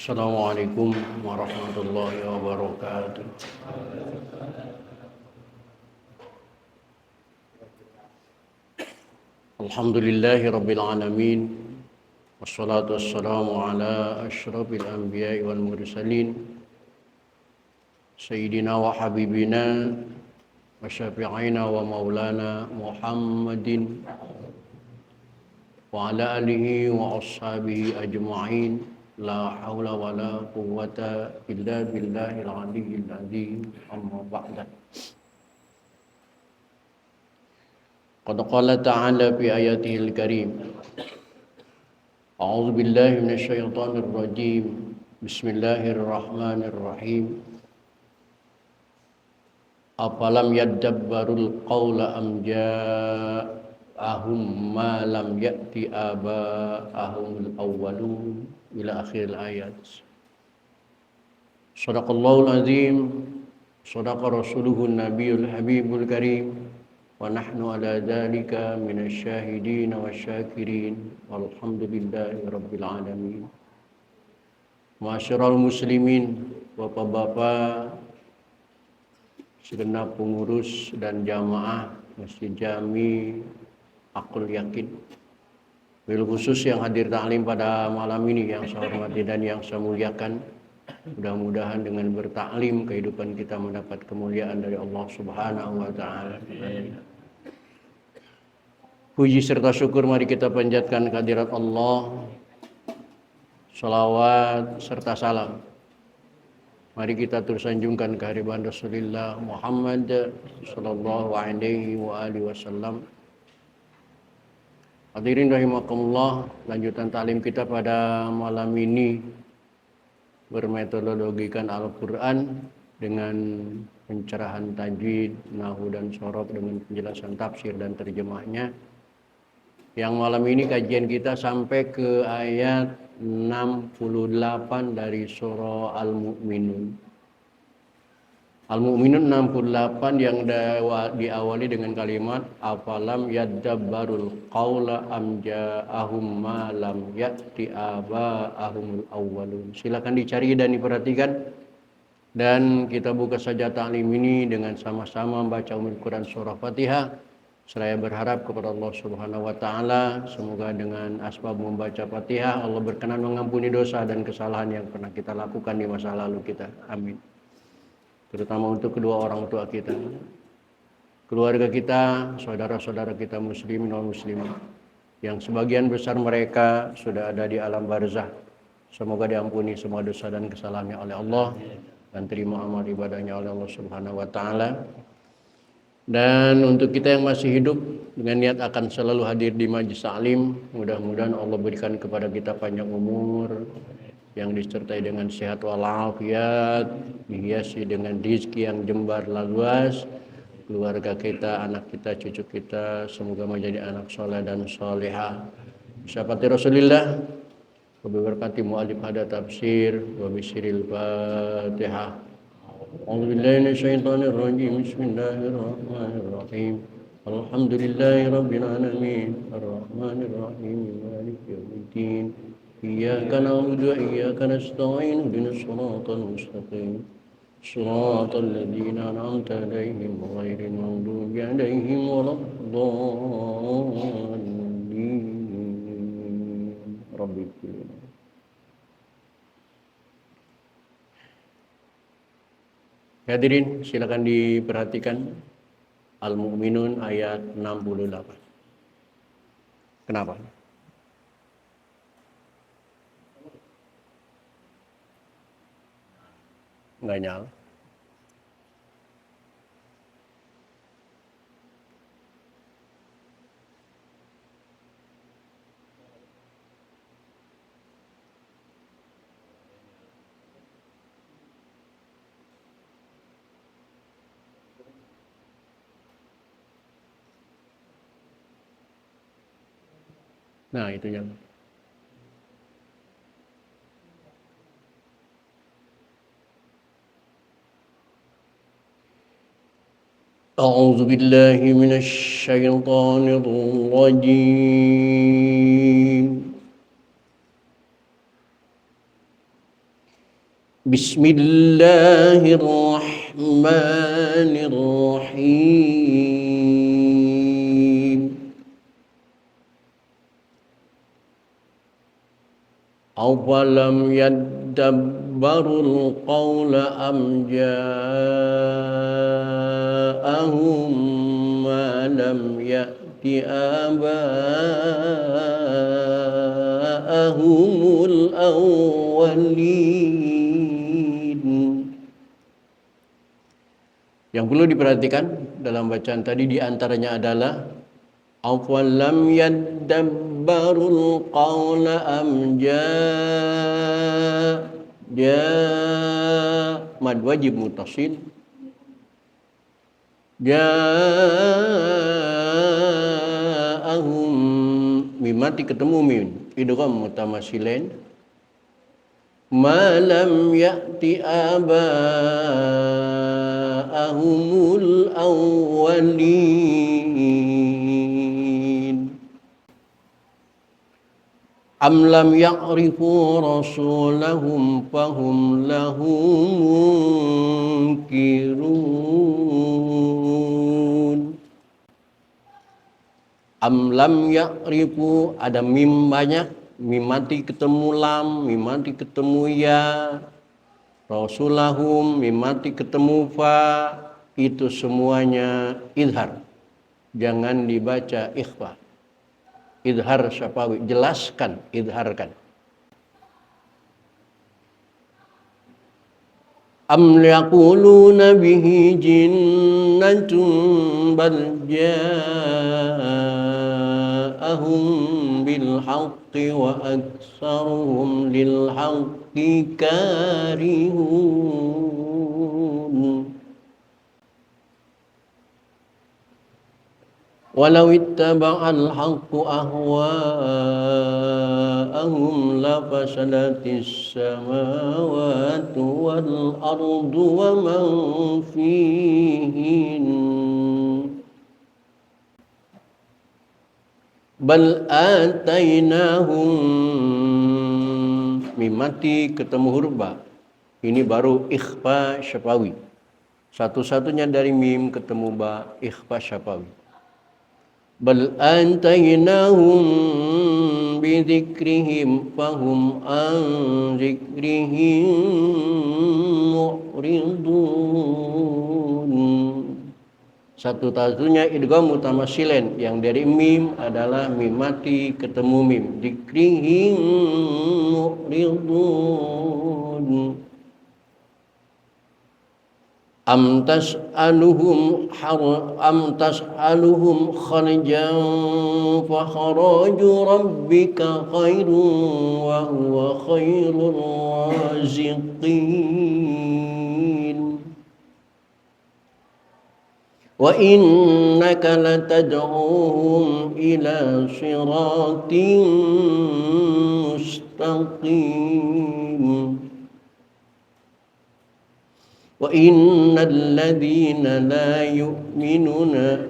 Assalamualaikum warahmatullahi wabarakatuh. Alhamdulillahi rabbil alamin. Wassalatu wassalamu ala asyrafil anbiya'i wal mursalin. Sayyidina wa habibina wa syafi'ina wa maulana Muhammadin wa ala alihi wa ashabihi ajma'in. La haula wa la quwwata illa billahil aliyyil azim. Amma ba'da. Qad qala ta'ala fi ayatihil karim. A'udzu billahi minasy syaithanir rajim. Bismillahirrahmanirrahim. Afalam yadabbarul qawla am ja'ahum ma lam ya'ti aba'ahumul awwalun ila akhiril ayat. Shadaqallahul azim. Shadaqa rasuluhun nabiyul habibul karim. Wa nahnu ala dzalika minasyahidin wasyakirin. Walhamdulillahi rabbil alamin. Ma'asyiral muslimin, bapak-bapak, segenap pengurus dan jamaah Masjid Jami Aqul Yakin, bil khusus yang hadir taklim pada malam ini yang saya hormati dan yang saya muliakan. Mudah-mudahan dengan bertaklim kehidupan kita mendapat kemuliaan dari Allah Subhanahu wa taala. Puji serta syukur mari kita panjatkan kehadirat Allah. Salawat serta salam mari kita terus sanjungkan kehadiran Rasulullah Muhammad sallallahu alaihi wa alihi wasallam. Hadirin rahimakumullah, lanjutan taklim kita pada malam ini bermetodologikan Al-Qur'an dengan pencerahan tajwid, nahwu dan shorof dengan penjelasan tafsir dan terjemahnya. Yang malam ini kajian kita sampai ke ayat 68 dari surah Al-Mu'minun. Al-Mu'minun 68 yang diawali dengan kalimat afalam yadabbarul qawla am ja'ahum ma lam ya'ti aba'ahumul awwalun. Silakan dicari dan diperhatikan. Dan kita buka saja taklim ini dengan sama-sama membaca Ummul Quran surah Fatihah. Saya berharap kepada Allah Subhanahu wa taala semoga dengan asbab membaca Fatihah Allah berkenan mengampuni dosa dan kesalahan yang pernah kita lakukan di masa lalu kita. Amin. Terutama untuk kedua orang tua kita, keluarga kita, saudara-saudara kita muslimin dan muslimat yang sebagian besar mereka sudah ada di alam barzah. Semoga diampuni semua dosa dan kesalahannya oleh Allah dan terima amal ibadahnya oleh Allah Subhanahu wa taala. Dan untuk kita yang masih hidup dengan niat akan selalu hadir di majlis taklim, mudah-mudahan Allah berikan kepada kita panjang umur yang disertai dengan sehat walafiat, dihiasi dengan rezeki yang jembar luas, keluarga kita, anak kita, cucu kita semoga menjadi anak soleh dan solehah. Syafaati Rasulillah, wabiberkati mu'alif hada tafsir, wabisiril fatihah. أعوذ بالله من الشيطان الرجيم بسم الله الرحمن الرحيم الحمد لله رب العالمين الرحمن الرحيم مالك يوم الدين إياك نعبد وإياك نستعين اهدنا الصراط المستقيم صراط الذين أنعمت عليهم غير المغضوب عليهم ولا الضالين رب اغفر لنا. Hadirin, silakan diperhatikan Al-Mu'minun ayat 68. Kenapa? Enggak nyala. Nah, itu yang أعوذ بالله من الشيطان الرجيم Bismillahirrahmanirrahim. Awalam yaddabbarul qawla am ja'ahum ma lam ya'ti aba'ahumul awwalin. Yang perlu diperhatikan dalam bacaan tadi diantaranya adalah awalam yaddabbarul qawla am mad wajib mutasil ja'ahum mim mati ketemu mim idgham mutamasilain ma lam ya'ti aba'ahumul awwalin. Am lam ya'rifu rasulahum fahum lahu munkirun. Am lam ya'rifu, ada mim banyak, mim mati ketemu lam, mim mati ketemu ya. Rasulahum mim mati ketemu fa, itu semuanya idhar. Jangan dibaca ikhfa. Idhar syafawi, jelaskan, idharkan. Am yaquluna bihi jinnatun bal ja'ahum bil haqqi wa aktsaruhum lil haqqi karihun. Walau ittaba'al haqqu ahwa'ahum lafasadatis samawati wal ardu wa man fihin. Bal atainahum mim mati ketemu huruf ba. Ini baru ikhfa syafawi. Satu-satunya dari mim ketemu ba, ikhfa syafawi. Bal antainahum bidzikrihim fahum an zikrihim mu'ridun. Satu-satunya idgham mutamatsilin yang dari mim adalah mim mati ketemu mim, zikrihim mu'ridun. Am tas'aluhum kharjan fa kharaju rabbika khairun wa huwa khairur raziqin. Wa innaka latad'uhum ila siratin mustaqim. Wa innal ladzina la yu'minuna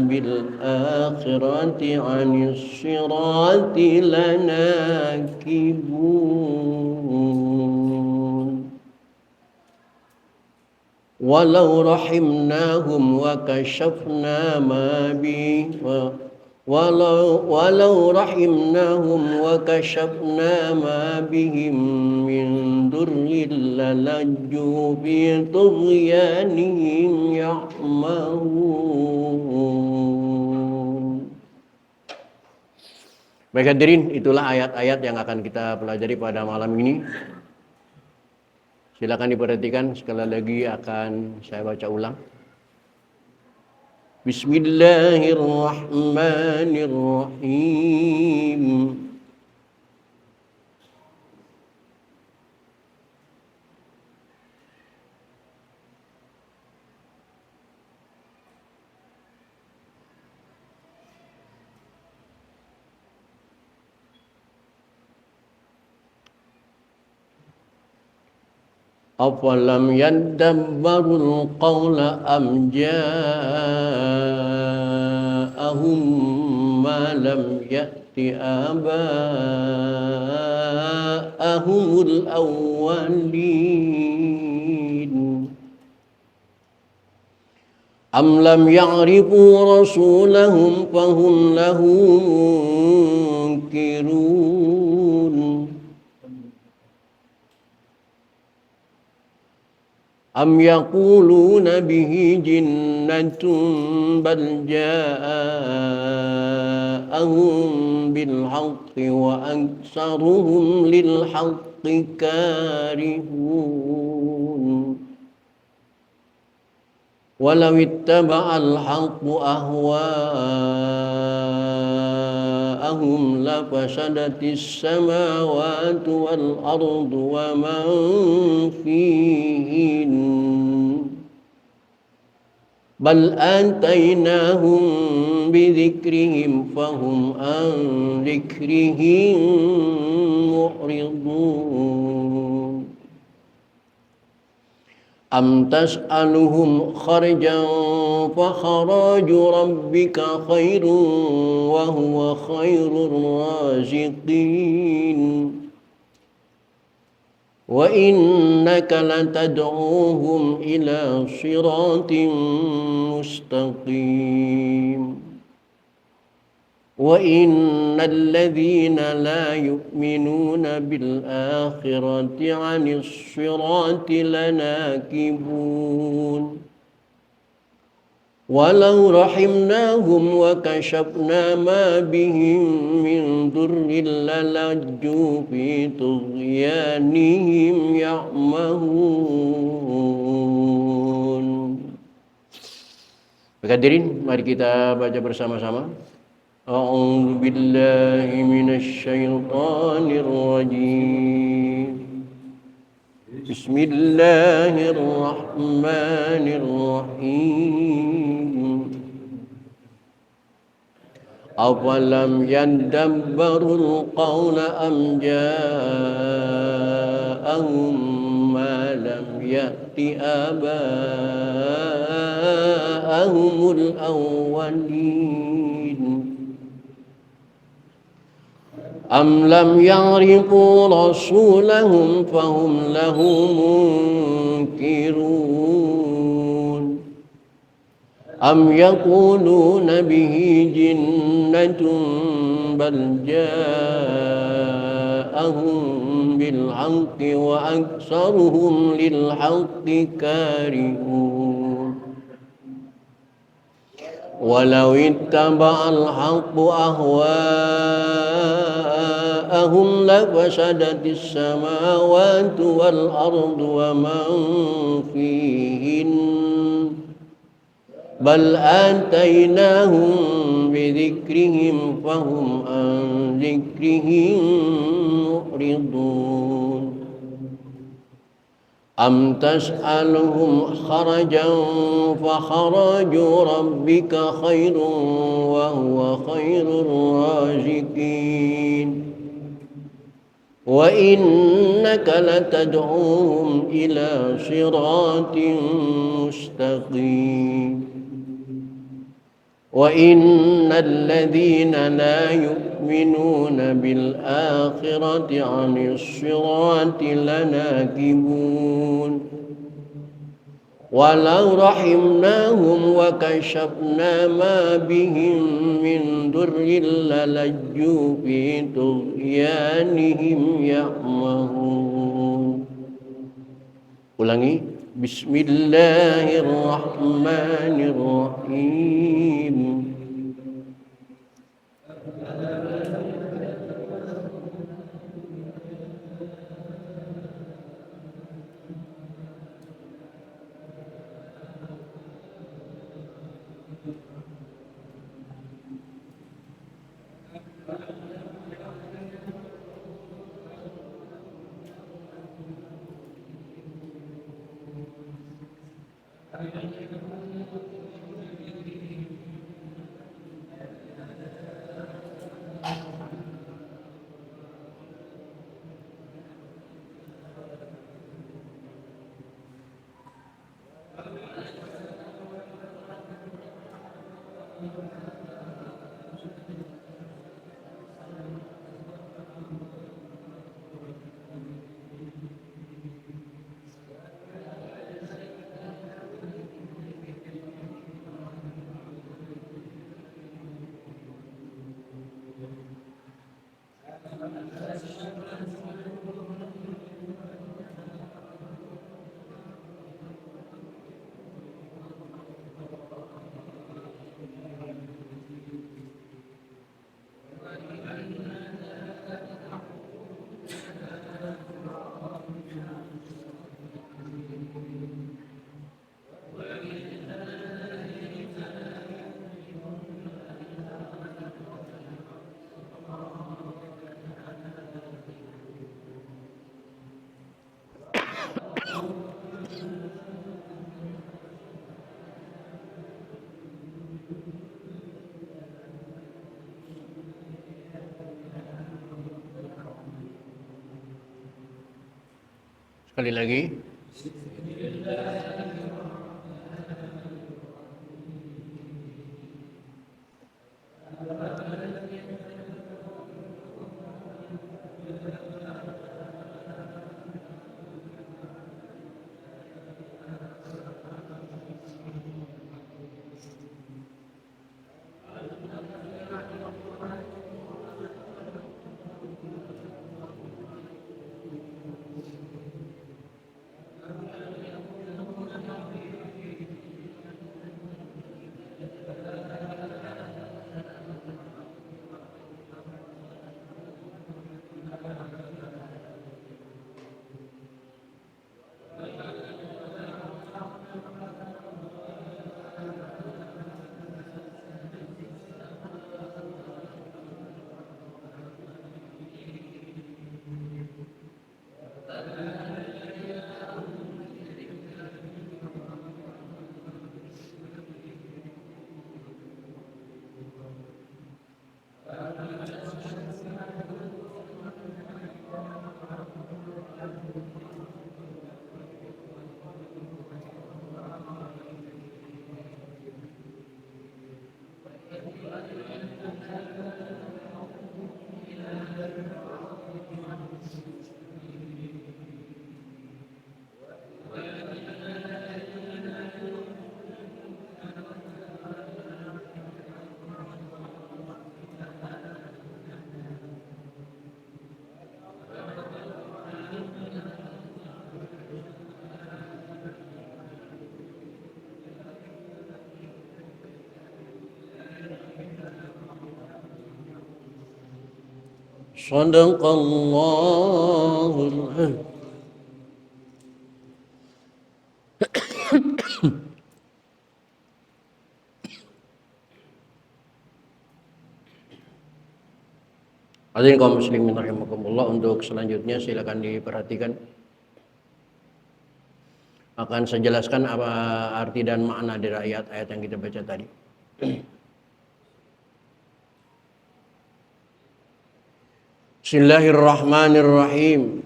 bil akhirati 'anis sirati lanakibun. Walau rahimnahum wa kashafna ma Walau rahimnahum wa kashafna ma bihim min durrin lalajju fi tughyanihim ya'mahun. Baik hadirin, itulah ayat-ayat yang akan kita pelajari pada malam ini. Silakan diperhatikan, sekali lagi akan saya baca ulang. Bismillahirrahmanirrahim. Afalam yaddabbarul qawla am ja'ahum ma lam ya'ti آباءهم الأولين أم لم يعرفوا رسولهم فهم له منكرون أم يقولون به جنة بل جاءهم بالحق وأكثرهم للحق كارهون ولو اتبع الحق أهواءهم لفسدت السماوات والأرض ومن فيهن بل آتيناهم بذكرهم فهم عن ذكرهم معرضون أم تسألهم خرجا فخراج ربك خير وهو خير الرازقين وإنك لتدعوهم إلى صراط مستقيم وإن الذين لا يؤمنون بالآخرة عن الصراط لناكبون ولو رحمناهم وكشفنا ما بهم من ضر للجوا في طغيانهم يعمهون. Hadirin, mari kita baca bersama-sama. A'udzu billahi minasy syaithanir rajim. Bismillahirrahmanirrahim. Awalam yadabbarul qawla am ja'ahum ma lam ya'ti aba'ahumul awwalin am lam ya'rifu rasulahum fahum lahu munkirun am yaquluna bihi jinnatun bal ja'ahum bil haqqi wa aktsaruhum lil haqqi karihun walau ittaba'al haqqu ahwa'ahum lafasadatis samawati wal ardu wa man fihin bal atainahum bidzikrihim fahum an dzikrihim mu'ridun am tas'aluhum kharajan fa kharaju rabbika khairun wa huwa khairur raziqin wa innaka latad'uhum ila siratin mustaqim wa innal ladzina la yu'minuna bil akhirati 'anis sirati lanakibun walau rahimnahum wa kashafna ma bihim min durrin lalajju fi tughyanihim ya'mahun. Ulangi. Bismillahirrahmanirrahim. Sekali lagi. Sadaqallahul azim. Hadirin kaum muslimin rahimakumullah, untuk selanjutnya silakan diperhatikan. Akan saya jelaskan apa arti dan makna dari ayat-ayat yang kita baca tadi. Bismillahirrahmanirrahim.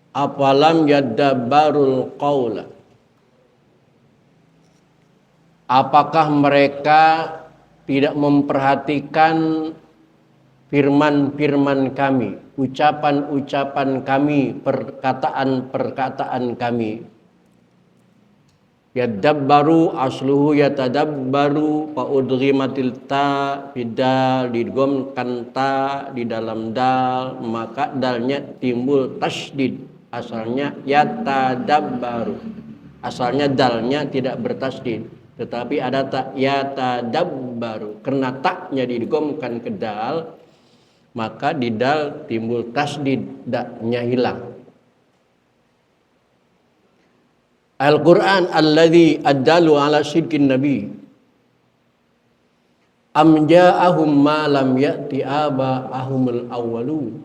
Afalam yadabbarul qaula. Apakah mereka tidak memperhatikan firman-firman kami, ucapan-ucapan kami, perkataan-perkataan kami? Yadabbaru asluhu yatadabbaru, fa udghimatil ta bidal, digomkan ta di dalam dal, maka dalnya timbul tasdid. Asalnya yatadabbaru, asalnya dalnya tidak bertasdid, tetapi ada tak yatadabbaru. Karena taknya digomkan ke dal, maka di dal timbul tasdid, daknya hilang. Al-Quran alladhi addalu ala sidqin nabi am ja'ahum ma lam ya'ti aba'ahumul awwalu.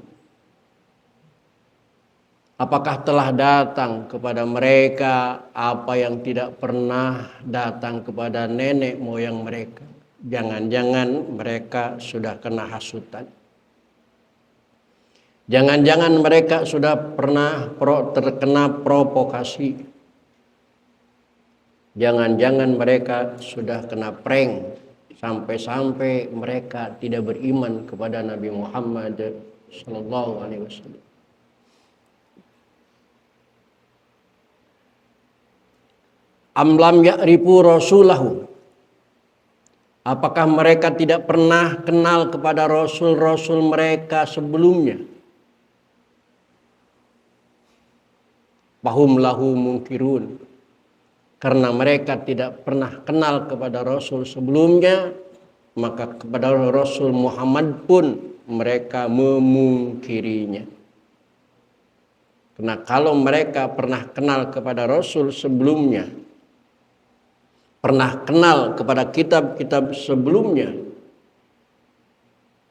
Apakah telah datang kepada mereka apa yang tidak pernah datang kepada nenek moyang mereka? Jangan-jangan mereka sudah kena hasutan. Jangan-jangan mereka sudah pernah terkena provokasi. Jangan-jangan mereka sudah kena prank sampai-sampai mereka tidak beriman kepada Nabi Muhammad sallallahu alaihi wasallam. Am lam ya'rifu rasulahu. Apakah mereka tidak pernah kenal kepada rasul-rasul mereka sebelumnya? Fahum lahu munkirun. Karena mereka tidak pernah kenal kepada Rasul sebelumnya, maka kepada Rasul Muhammad pun mereka memungkirinya. Karena kalau mereka pernah kenal kepada Rasul sebelumnya, pernah kenal kepada kitab-kitab sebelumnya,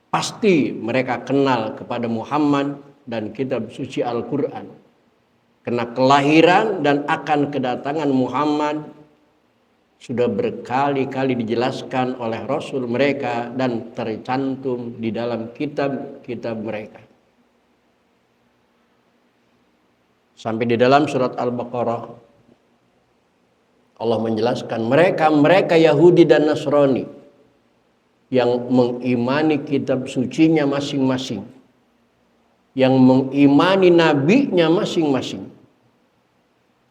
pasti mereka kenal kepada Muhammad dan kitab suci Al-Quran. Karena kelahiran dan akan kedatangan Muhammad sudah berkali-kali dijelaskan oleh Rasul mereka dan tercantum di dalam kitab-kitab mereka. Sampai di dalam surat Al-Baqarah Allah menjelaskan mereka Yahudi dan Nasrani yang mengimani kitab sucinya masing-masing, yang mengimani nabinya masing-masing.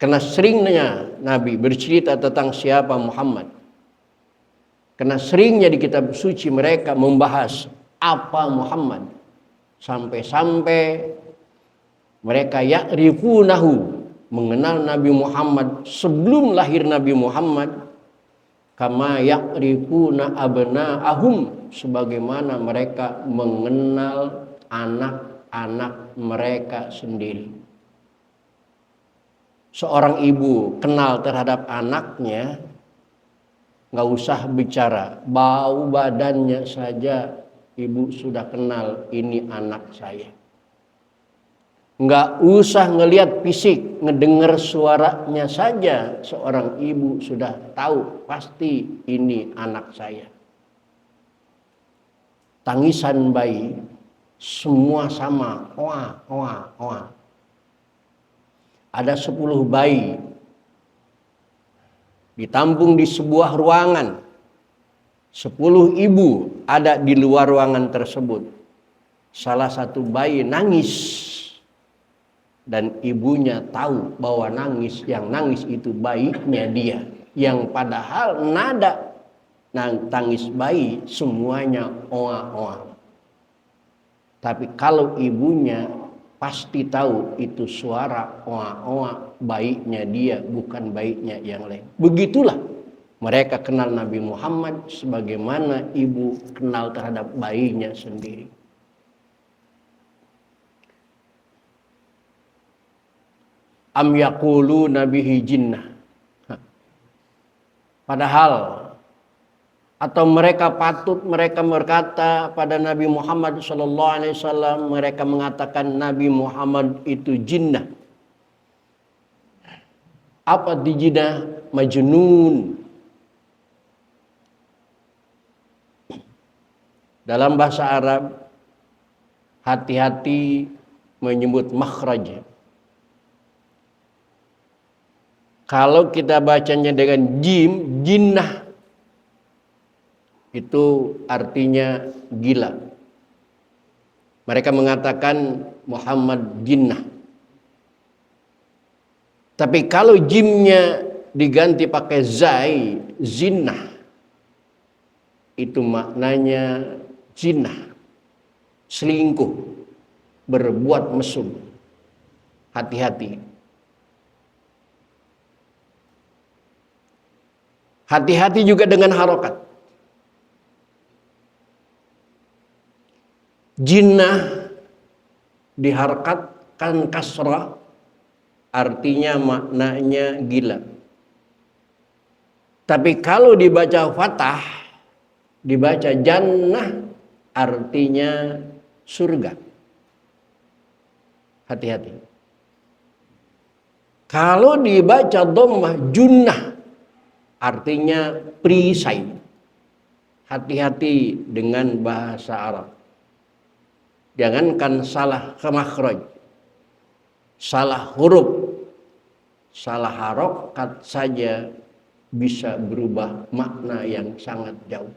Karena seringnya Nabi bercerita tentang siapa Muhammad. Karena seringnya di kitab suci mereka membahas apa Muhammad. Sampai-sampai mereka ya'rifunahu, mengenal Nabi Muhammad sebelum lahir Nabi Muhammad, kama ya'rifuna abna'ahum, sebagaimana mereka mengenal anak-anak mereka sendiri. Seorang ibu kenal terhadap anaknya, nggak usah bicara, bau badannya saja ibu sudah kenal ini anak saya. Nggak usah ngelihat fisik, ngedengar suaranya saja seorang ibu sudah tahu pasti ini anak saya. Tangisan bayi semua sama, wah, wah, wah. Ada 10 bayi ditampung di sebuah ruangan. 10 ibu ada di luar ruangan tersebut. Salah satu bayi nangis. Dan ibunya tahu bahwa yang nangis itu bayinya dia. Yang padahal nada tangis bayi semuanya oa-oa. Tapi kalau ibunya pasti tahu itu suara oa-oa bayinya dia, bukan bayinya yang lain. Begitulah mereka kenal Nabi Muhammad sebagaimana ibu kenal terhadap bayinya sendiri. Am yaqulu nabihi jinnah. Padahal atau mereka berkata pada Nabi Muhammad SAW, mereka mengatakan Nabi Muhammad itu jinnah. Apa di jinnah? Majnun. Dalam bahasa Arab, hati-hati menyebut makhraj. Kalau kita bacanya dengan jim, jinnah, itu artinya gila. Mereka mengatakan Muhammad jinnah. Tapi kalau jimnya diganti pakai zai, zinnah, itu maknanya jinnah, selingkuh, berbuat mesum. Hati-hati. Hati-hati juga dengan harokat. Jinnah diharokatkan kasrah, artinya maknanya gila. Tapi kalau dibaca fathah, dibaca jannah, artinya surga. Hati-hati. Kalau dibaca dhammah, junnah, artinya perisai. Hati-hati dengan bahasa Arab. Jangankan salah makhraj, salah huruf, salah harokat saja bisa berubah makna yang sangat jauh.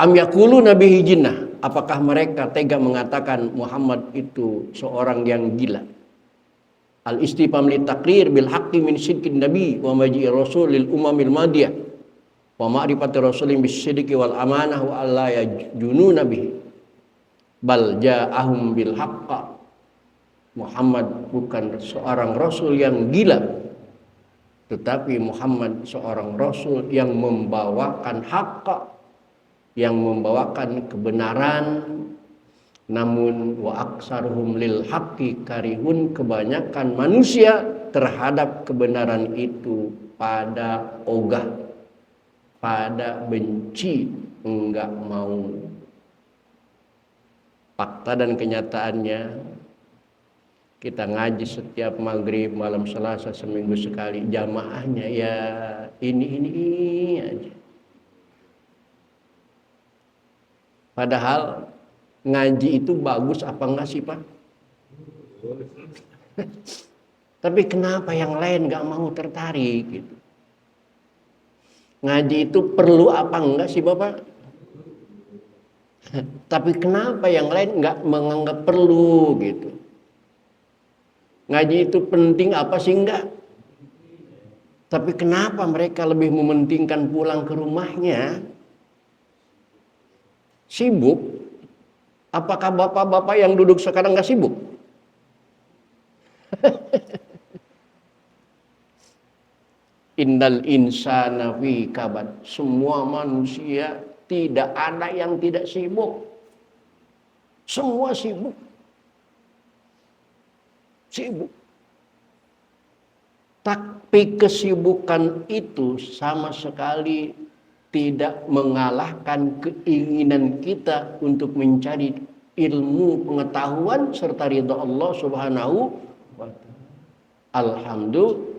Am yaqulu nabihi jinnah. Apakah mereka tega mengatakan Muhammad itu seorang yang gila? Al-istifham litaqrir bil haqqi min sidqin nabi wa maji'i rasul lil umamil madiyah wa ma'rifati rasulin bis sidqi wal amanah wa alla yajununa bihi bal ja'ahum bil haqqa. Muhammad bukan seorang rasul yang gila, tetapi Muhammad seorang rasul yang membawakan haqqa, yang membawakan kebenaran. Namun wa aksaruhum lil haqqi karihun, kebanyakan manusia terhadap kebenaran itu pada ogah, pada benci, enggak mau. Fakta dan kenyataannya, kita ngaji setiap maghrib, malam Selasa, seminggu sekali, jamaahnya ya ini aja. Padahal ngaji itu bagus apa enggak sih Pak? Tapi kenapa yang lain nggak mau tertarik gitu? Ngaji itu perlu apa enggak sih Bapak? Tapi kenapa yang lain nggak menganggap perlu gitu? Ngaji itu penting apa sih enggak? Tapi kenapa mereka lebih mementingkan pulang ke rumahnya? Sibuk? Apakah bapak-bapak yang duduk sekarang nggak sibuk? Innal insana fi kabad. Semua manusia tidak ada yang tidak sibuk. Semua sibuk. Sibuk. Tapi kesibukan itu sama sekali tidak mengalahkan keinginan kita untuk mencari ilmu, pengetahuan serta ridha Allah Subhanahu wa ta'ala. Alhamdulillah.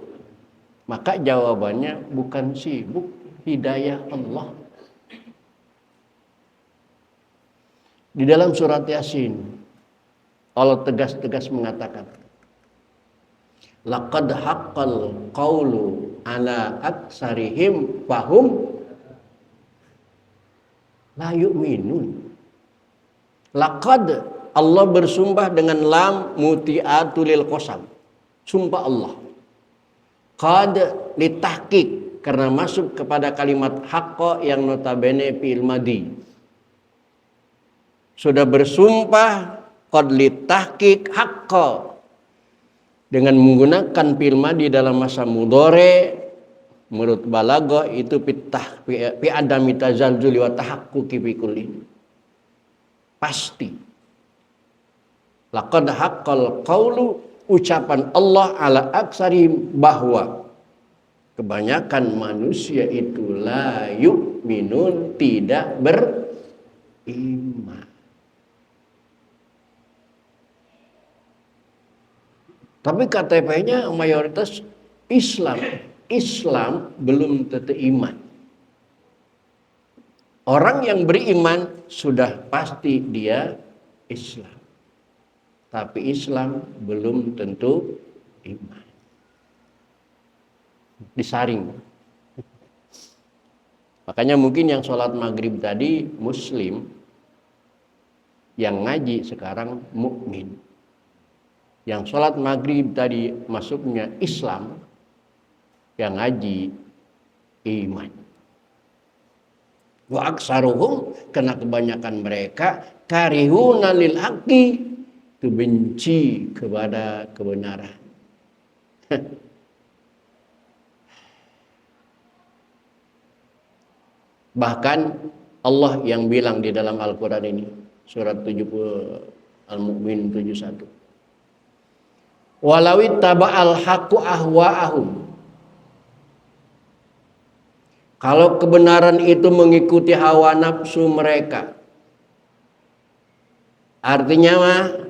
Maka jawabannya bukan sibuk, hidayah Allah. Di dalam surat Yasin Allah tegas-tegas mengatakan, laqad haqqal qawlu ala aktsarihim fahum la yu'minun. Laqad, Allah bersumpah dengan lam muti'atulil qasam. Sumpah Allah. Qad litahqiq, karena masuk kepada kalimat haqqa yang notabene fi'il madhi. Sudah bersumpah qad litahqiq haqqa dengan menggunakan fi'il madhi dalam masa mudhari, menurut balaghah itu fi adami tazalzuli wa tahaqquqi fi kulli. Pasti. Laqad haqqal qawlu, ucapan Allah ala aksari, bahwa kebanyakan manusia itu la yu'minun, tidak beriman. Tapi KTP-nya mayoritas Islam. Islam belum tentu iman. Orang yang beriman sudah pasti dia Islam. Tapi Islam belum tentu iman. Disaring. Makanya mungkin yang sholat maghrib tadi Muslim, yang ngaji sekarang mukmin. Yang sholat maghrib tadi masuknya Islam, yang ngaji iman. Wa aksaruhum, karena kebanyakan mereka karihuna lil haqqi, itu benci kepada kebenaran. Bahkan Allah yang bilang di dalam Al-Quran ini, surat 70 Al-Mu'min 71. Walawit taba'al haqqu ahwa'ahum. Kalau kebenaran itu mengikuti hawa nafsu mereka, artinya mah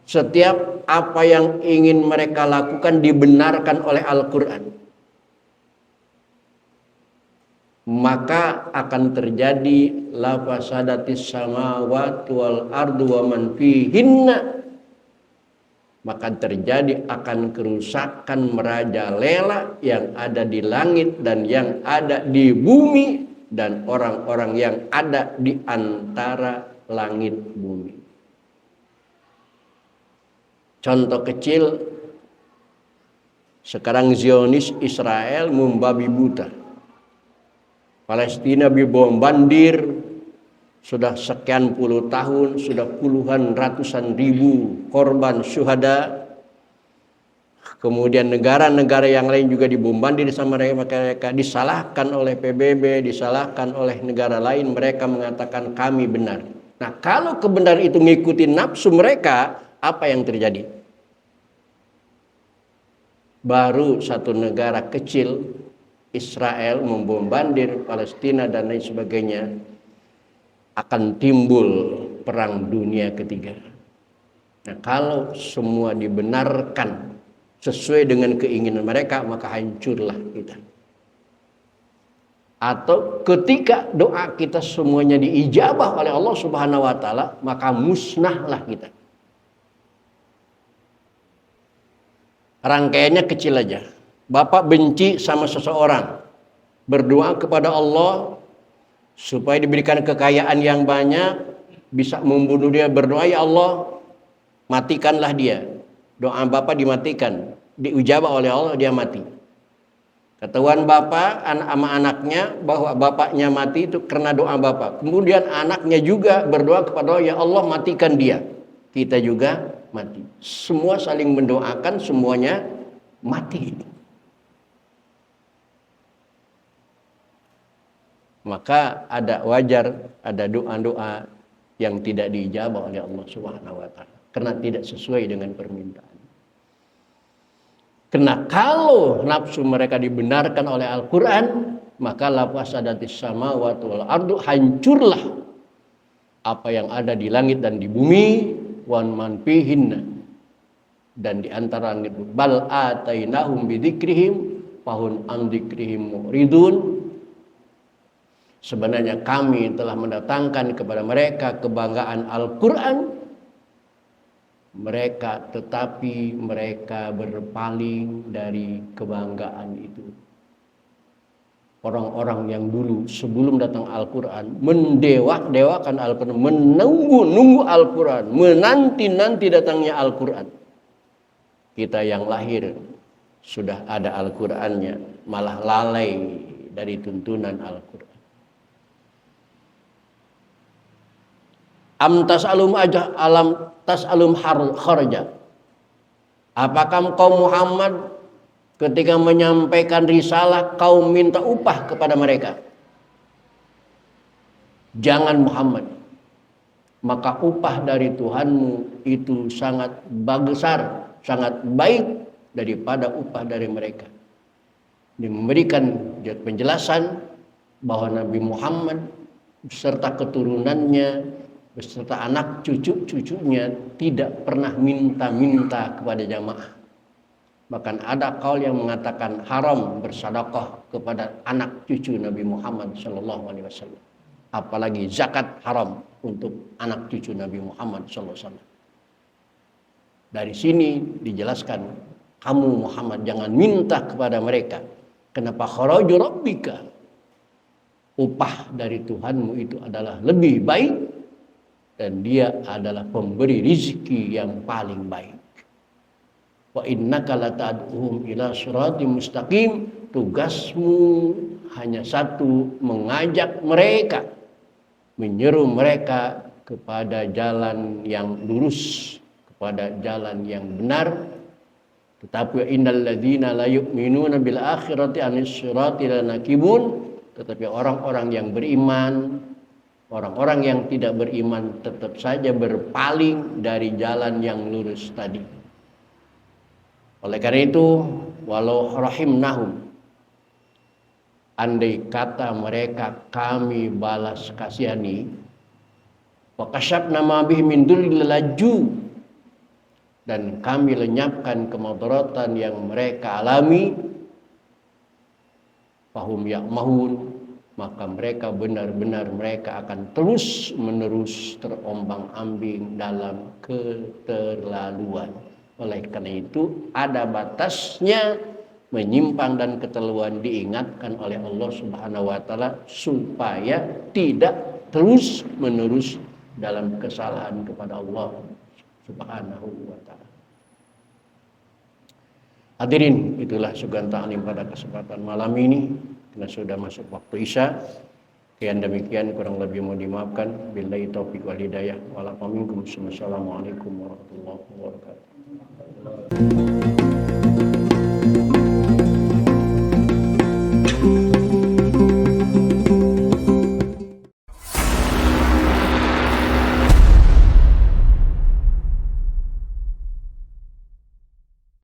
setiap apa yang ingin mereka lakukan dibenarkan oleh Al-Quran, maka akan terjadi la fasadatis samawati wal ardu wa man fihinna. Maka terjadi akan kerusakan merajalela yang ada di langit dan yang ada di bumi dan orang-orang yang ada di antara langit bumi. Contoh kecil, sekarang Zionis Israel membabi buta. Palestina dibombardir sudah sekian puluh tahun, sudah puluhan ratusan ribu korban syuhada. Kemudian negara-negara yang lain juga dibombardir sama mereka, disalahkan oleh PBB, disalahkan oleh negara lain, mereka mengatakan kami benar. Nah, kalau kebenaran itu mengikuti nafsu mereka, apa yang terjadi? Baru satu negara kecil, Israel, membombardir Palestina dan lain sebagainya, akan timbul perang dunia ketiga. Nah, kalau semua dibenarkan sesuai dengan keinginan mereka, maka hancurlah kita. atau ketika doa kita semuanya diijabah oleh Allah Subhanahu wa taala, maka musnahlah kita. Rangkaiannya kecil aja. Bapak benci sama seseorang, berdoa kepada Allah supaya diberikan kekayaan yang banyak, bisa membunuh dia, berdoa, ya Allah, matikanlah dia. Doa bapak dimatikan, diujabah oleh Allah, dia mati. Ketahuan bapak sama anaknya bahwa bapaknya mati itu karena doa bapak. Kemudian anaknya juga berdoa kepada Allah, ya Allah, matikan dia. Kita juga mati. Semua saling mendoakan, semuanya mati. Maka wajar ada doa-doa yang tidak diijabah oleh Allah Subhanahu wa taala karena tidak sesuai dengan permintaan. Karena kalau nafsu mereka dibenarkan oleh Al-Qur'an, maka la fasadatis samawati wal ardu, hancurlah apa yang ada di langit dan di bumi, wan man fihinna, dan di antara itu, bal atainahum bidzikrihim fahum an dzikrihim muridun. Sebenarnya kami telah mendatangkan kepada mereka kebanggaan Al-Quran, tetapi mereka berpaling dari kebanggaan itu. Orang-orang yang dulu sebelum datang Al-Quran mendewakan Al-Quran, menunggu Al-Quran, menanti datangnya Al-Quran. Kita yang lahir sudah ada Al-Qurannya, malah lalai dari tuntunan Al-Quran. Am tas'alum kharja. Apakah kau Muhammad ketika menyampaikan risalah kau minta upah kepada mereka? Jangan Muhammad. Maka upah dari Tuhanmu itu sangat besar, sangat baik daripada upah dari mereka. Dia memberikan penjelasan bahwa Nabi Muhammad beserta keturunannya, beserta anak cucunya tidak pernah minta-minta kepada jamaah. Bahkan ada kaul yang mengatakan haram bersedekah kepada anak cucu Nabi Muhammad SAW. Apalagi zakat haram untuk anak cucu Nabi Muhammad SAW. Dari sini dijelaskan, kamu Muhammad jangan minta kepada mereka. Kenapa? Kharaju rabbika, upah dari Tuhanmu itu adalah lebih baik, dan dia adalah pemberi rizki yang paling baik. Wa innaka latad'uhum ila siratim mustaqim. Tugasmu hanya satu, mengajak mereka, menyeru mereka kepada jalan yang lurus, kepada jalan yang benar. Tetapi innal ladzina la yu'minuna bil akhirati anis sirati lanakibun. Tetapi orang-orang yang beriman, orang-orang yang tidak beriman tetap saja berpaling dari jalan yang lurus tadi. Oleh karena itu, walau rahimnahum, andai kata mereka kami balas kasihani, wa kasyafna ma bihim min durri laju, dan kami lenyapkan kemudaratan yang mereka alami, fahum ya'mahun, maka mereka benar-benar mereka akan terus menerus terombang-ambing dalam keterlaluan. Oleh karena itu ada batasnya menyimpang dan keterlaluan, diingatkan oleh Allah Subhanahu wa taala supaya tidak terus menerus dalam kesalahan kepada Allah Subhanahu wa taala. Hadirin, itulah sugan ta'lim pada kesempatan malam ini. Karena sudah masuk waktu Isya. Sekian demikian, kurang lebih mau dimaafkan. Billahi taufiq wal hidayah. Wassalamualaikum warahmatullahi wabarakatuh.